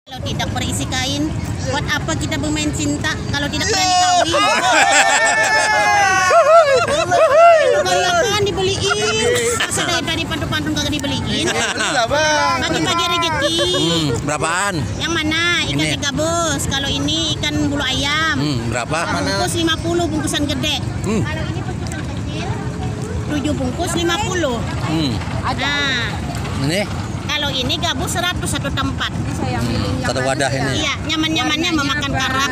Kalau tidak berisi kain, buat apa kita bermain cinta kalau tidak berani kawin? Kalau kan dibeliin, masa dari pantun-pantun kagak dibeliin? Bagi-bagi rezeki. Berapaan? Yang mana? Ikan tiga bus. Kalau ini ikan bulu ayam. Berapa? Bungkus 50 bungkusan gede. Kalau ini bungkusan kecil 7 bungkus 50. Nah, Ini kalau ini gabus 100 satu tempat. satu wadah ini. Iya, nyaman-nyamannya memakan karak,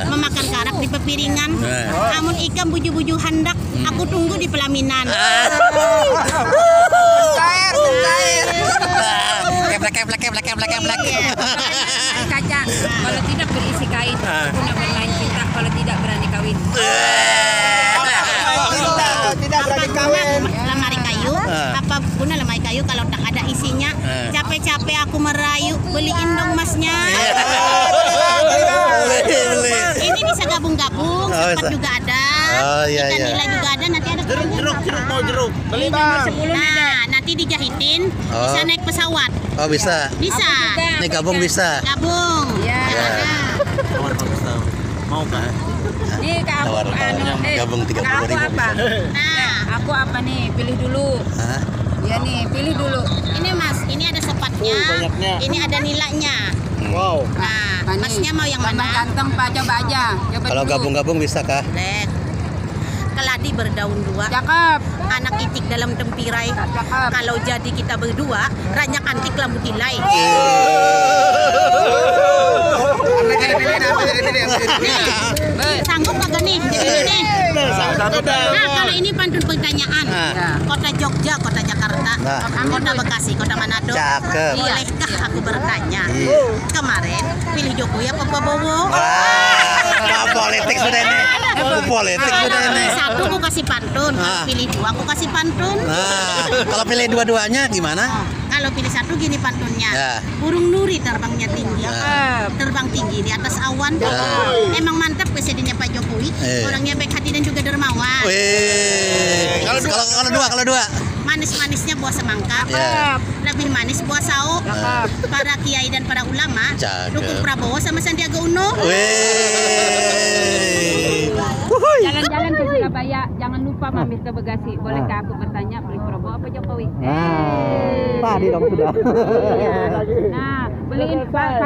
memakan karak di pepiringan. Namun ikan buju-buju handak, aku tunggu di pelaminan. Keblek. Kaca, kalau tidak berisi kain, guna bermain cinta, kalau tidak berani kawin. Tidak berani kawin. Lemari kayu, apa guna lemari kayu kalau tak ada isinya? Capek-capek aku merayu, beliin dong masnya. Ini bisa gabung-gabung, sempat juga ada. Ikan nila juga ada, nanti ada Jeruk. Beli bang. Nah, nanti dijahitin, bisa naik pesawat. Oh bisa. Bisa. Ini gabung bisa. Gabung. Ya. Tawar bagus tahu. Mau kan? Nih kak aku, Gabung 30.000 kak aku apa? Nah, Aku apa nih? Pilih dulu. Hah? Ya nih, pilih dulu. ini mas, ini ada sepatnya, banyaknya. ini ada nilainya. Wow. Nah, Apa nih? masnya mau yang mana? Ganteng pak, coba aja. Coba Kalau dulu. gabung-gabung bisa kah? Boleh. Keladi berdaun dua, Cakep. anak itik dalam tempirai. Cakep. Kalau jadi kita berdua, ranyak antik lambu tilai. Sanggup kagak nih? Jadi nih. Nah, kalau ini pantun pertanyaan. Kota Jogja, kota Jakarta, kota Bekasi, kota Manado. Cakep. Bolehkah aku bertanya? Kemarin pilih Jokowi apa Prabowo? Politik sudah ini. Politik sudah ini. Satu aku kasih pantun, kalau pilih dua aku kasih pantun. Kalau pilih dua-duanya gimana? Kalau pilih satu gini pantunnya. Ya. Burung nuri terbangnya tinggi. Terbang tinggi di atas awan. Emang mantap presidennya Pak Jokowi. Orangnya baik hati dan juga dermawan. Wih. Kalau dua. Manis-manisnya buah semangka. Ya. Lebih manis buah sao. Para kiai dan para ulama Cakep. dukung Prabowo sama Sandiaga Uno. Wih. Jalan-jalan ke Surabaya, jangan lupa mampir ke Bekasi. Bolehkah aku bertanya, pilih Prabowo apa Jokowi? Tadi dong sudah. Nah, beliin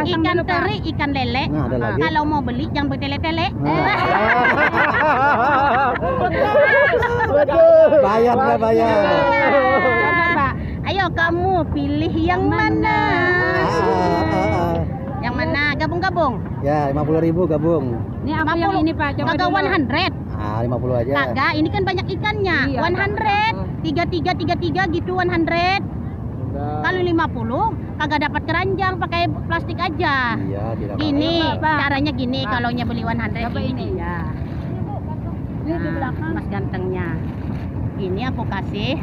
Ikan teri, ikan lele. Nah, ada lagi. Kalau mau beli jangan bertele-tele. Bayar. Pak. Ayo kamu pilih yang mana? Yang mana? Gabung-gabung. Ya, 50.000 gabung. Ini aku yang ini Pak, coba Kagak dulu. 100. 50 aja. Kagak, ini kan banyak ikannya. Iya, 100. 33 gitu 100. Kalau 50 kagak dapat keranjang, pakai plastik aja. Iya, tidak Gini, apa-apa. caranya gini kalau nya beli 100 Coba ini. ya. Ini di belakang. Mas gantengnya. Ini aku kasih.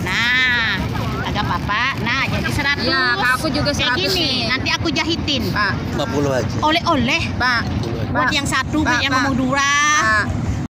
Nah, agak apa-apa. Nah, jadi 100. Ya, aku juga Kayak 100 gini, nih. nanti aku jahitin. Pak, 50 aja. Oleh-oleh. Pak. Buat yang satu, buat Pak, yang Pak. mau dura. Pak.